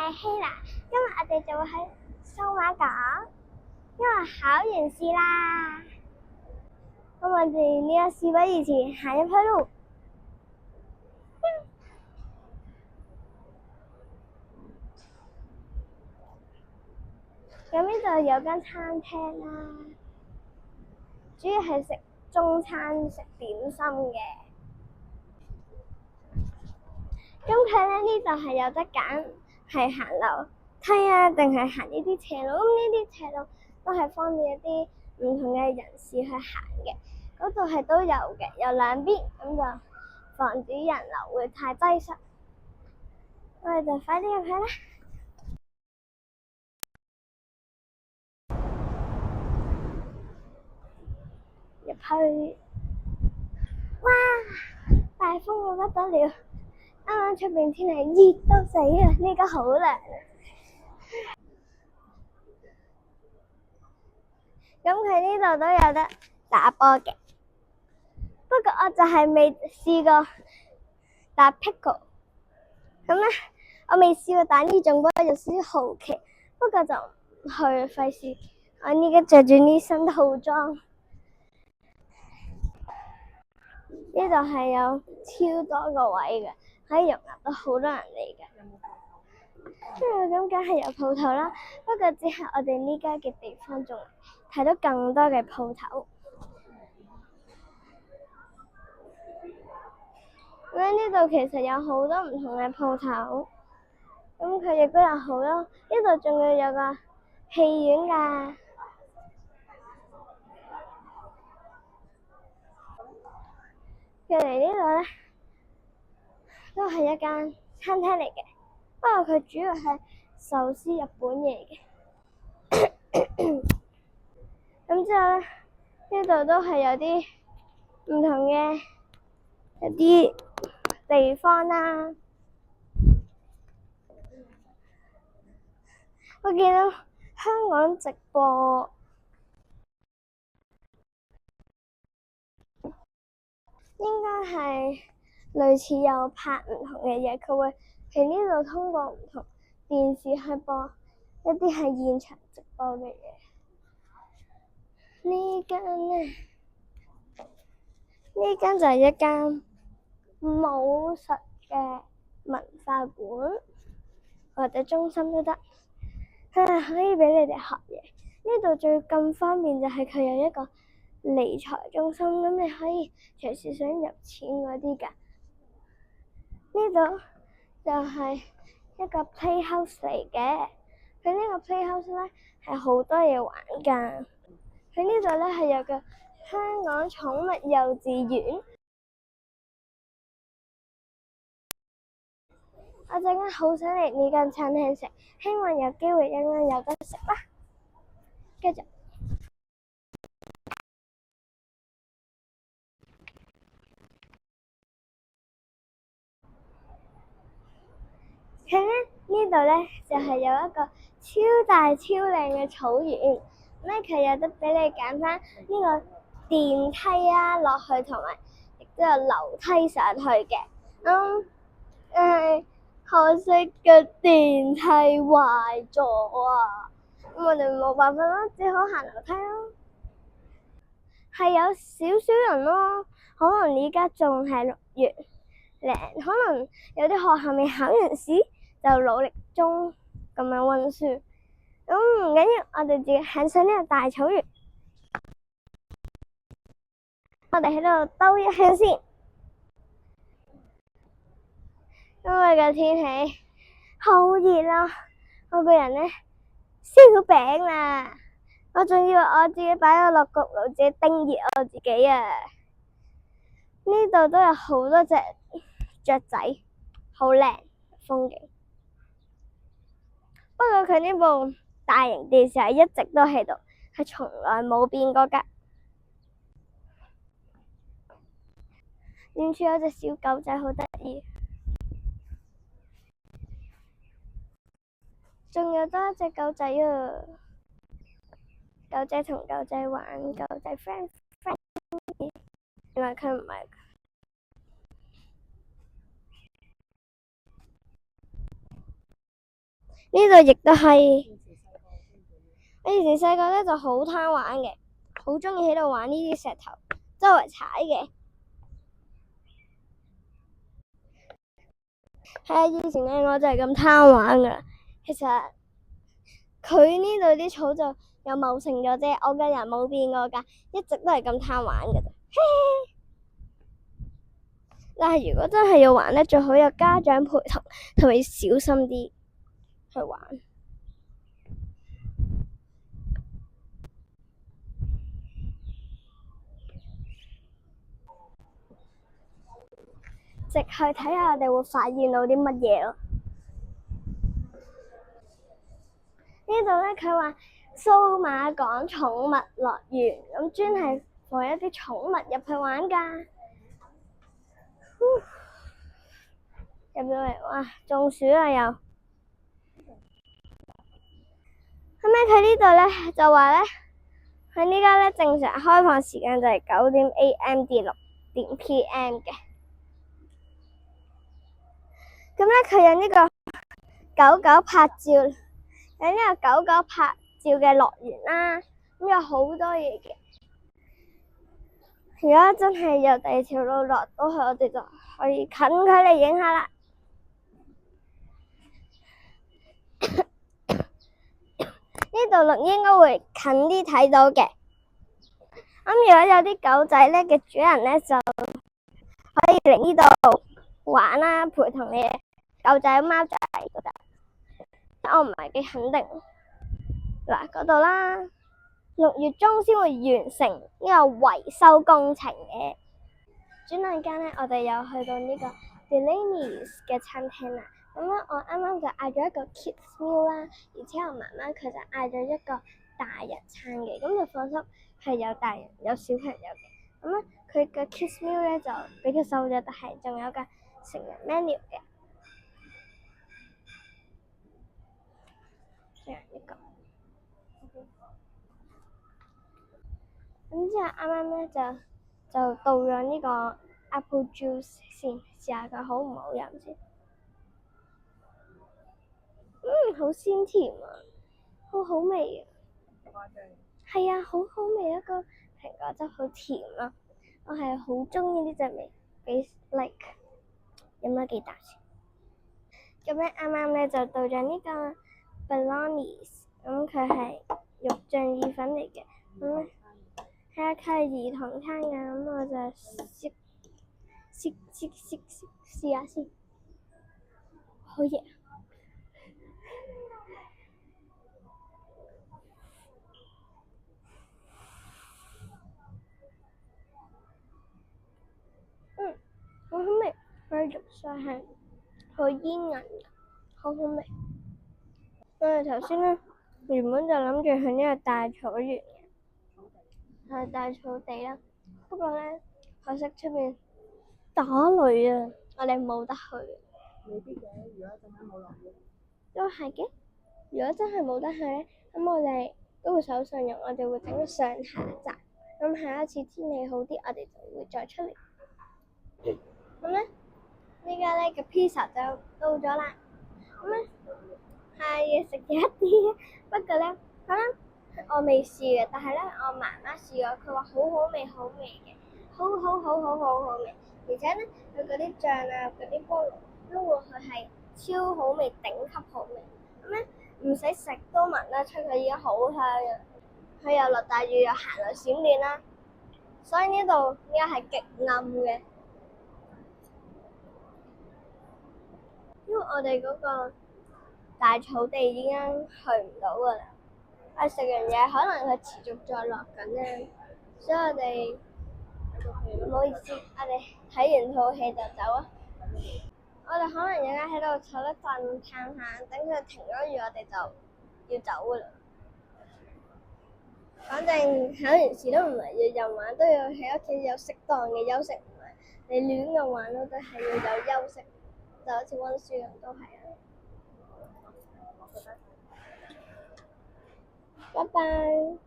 係希娜，今日我哋就會喺數碼港，因為考完試啦。咁我哋呢個事不宜遲，行入去咯。咁呢度有間餐廳啦，主要係食中餐、食點心嘅。咁佢呢度係有得揀，係行樓梯啊，定係行呢啲斜路。咁呢啲斜路都係方便一啲唔同嘅人士去行嘅。嗰度係都有嘅，有兩邊，咁就防止人流會太擠塞。我哋就快啲入去啦！入去，哇！大風到不得了，啱啱出邊天氣熱到死啊！呢家好涼。咁佢呢度都有得打波嘅，不過我就係未試過打 pickle。咁咧，我未試過打呢種波，有少少好奇，不過就唔去費事。我而家着住呢身套裝。呢度係有超多個位嘅，可以容納到好多人嚟嘅。咁梗係有鋪頭啦，不過只係我哋呢家嘅地方，仲睇到更多嘅鋪頭。咁呢度其實有好多唔同嘅鋪頭，咁佢亦都有好多。呢度仲要有個戲院㗎。佢嚟呢度咧，都係一間餐廳嚟嘅，不過佢主要係壽司日本嘢嘅。咁之後咧，呢度都係有啲唔同嘅一啲地方啦。我見到香港直播，應該係類似有拍唔同嘅嘢，佢會喺呢度通過唔同電視去播一啲係現場直播嘅嘢。呢間就係一間武術嘅文化館或者中心都得，佢係可以俾你哋學嘢。呢度最咁方便就係佢有一個理財中心，咁你可以隨時想入錢嗰啲㗎。呢度就係一個 playhouse 嚟嘅，佢呢個 playhouse 咧係好多嘢玩㗎。佢呢度咧係有個香港寵物幼稚園。我陣間好想嚟呢間餐廳食，希望有機會一陣有得食啦。繼續，佢呢度咧就係有一個超大超靚嘅草原，咧佢有得俾你揀翻呢個電梯啊落去，同埋亦都有樓梯上去嘅。可惜嘅電梯壞咗啊！咁我哋冇辦法啦，只好行樓梯咯。係有少少人咯，可能而家仲係6月零，可能有啲學校未考完試，就努力中咁樣溫書。咁唔緊要，我哋自己行上呢個大草原。我哋喺度兜一圈先，因為個天氣好熱啦，我個人咧燒餅啦，我仲以為我自己擺咗落焗爐自己叮熱我自己啊！呢度都有好多隻雀仔，好靚風景。不過佢呢部大型電視係一直都喺度，係從來冇變過㗎。遠處有隻小狗仔，好得意。仲有多一隻狗仔啊！狗仔同狗仔玩，狗仔 friend，原來佢唔係。呢度亦都係。我以前細個咧就好貪玩嘅，好中意喺度玩呢啲石頭，周圍踩嘅。係啊，以前咧我就係咁貪玩噶啦。其實佢呢度啲草就又茂盛咗啫，我嘅人冇變過噶，一直都係咁貪玩噶咋。但係如果真係要玩咧，最好有家長陪同，同埋要小心啲去玩。直去睇下我哋會發現到啲乜嘢咯。呢度咧佢話數碼港寵物樂園，咁專係放一啲寵物入去玩噶。入到嚟，哇，中暑啦又。後尾佢呢度咧就話咧，佢呢家咧正常開放時間就係9點 AM 至6點 PM 嘅。咁咧佢有呢個狗狗拍照，有呢個狗狗拍照嘅樂園啦。咁有好多嘢嘅。如果真係有第二條路落到去，我哋就可以近距離影下啦。呢度錄應該會近啲睇到嘅。咁如果有啲狗仔咧嘅主人咧，就可以嚟呢度玩啦，陪同你狗仔貓仔都得。我唔係幾肯定。嗱，嗰度啦，6月中先會完成呢個維修工程嘅。轉兩間咧，我哋又去到呢個 Delaney's 嘅餐廳啦。咁咧，我啱啱就嗌咗一個 kids meal 啦，而且我媽媽佢就嗌咗一個大人餐嘅，咁就放心係有大人有小朋友嘅。咁咧，佢嘅 kids meal 咧就比較瘦咗，但係仲有個成人 menu 嘅。成人一個。咁之後啱啱咧就倒咗呢個 apple juice 先，試下佢好唔好飲先。好鮮甜啊，好好味啊。係啊，好好味，一個蘋果汁好甜啊，我係好中意呢隻味，幾 like 飲咗幾啖先。咁咧啱啱咧就到咗呢個 Bolognese， 咁佢係肉醬意粉嚟嘅。咁咧係啊，佢係兒童餐嘅，咁我就試下先。好嘢！好好味，佢肉上係好煙韌，好好味。我哋頭先咧原本就諗住去呢個大草原嘅，係大草地啦。不過咧可惜出面打雷啊，我哋冇得去。未必嘅，如果陣間冇落雨。都係嘅，如果真係冇得去咧，咁我哋都會手上用，我哋會整個上下集。咁下一次天氣好啲，我哋就會再出嚟。咁咧，依家咧個 pizza 就到咗啦。咁咧係食咗一啲，不過咧可能我未試嘅，但係咧我媽媽試過，佢話好好味，好味嘅，好味。而且咧佢嗰啲醬啊，嗰啲菠蘿撈落去係超好味，頂級好味。咁咧唔使食都聞得出佢已經好香嘅。佢又落大雨又行雷閃電啦，所以呢度依家係極暗嘅。因為我哋嗰個大草地已經去唔到噶啦，我食完嘢可能佢持續再落緊咧，所以我哋唔好意思，我哋睇完套戲就走啊。我哋可能而家喺度坐一陣嘆下，等佢停咗雨，我哋就要走噶啦。反正考完試都唔係日日玩，都要喺屋企有適當嘅休息，唔係你亂咁玩都係要有休息。就好似溫書咁都係啊。拜拜。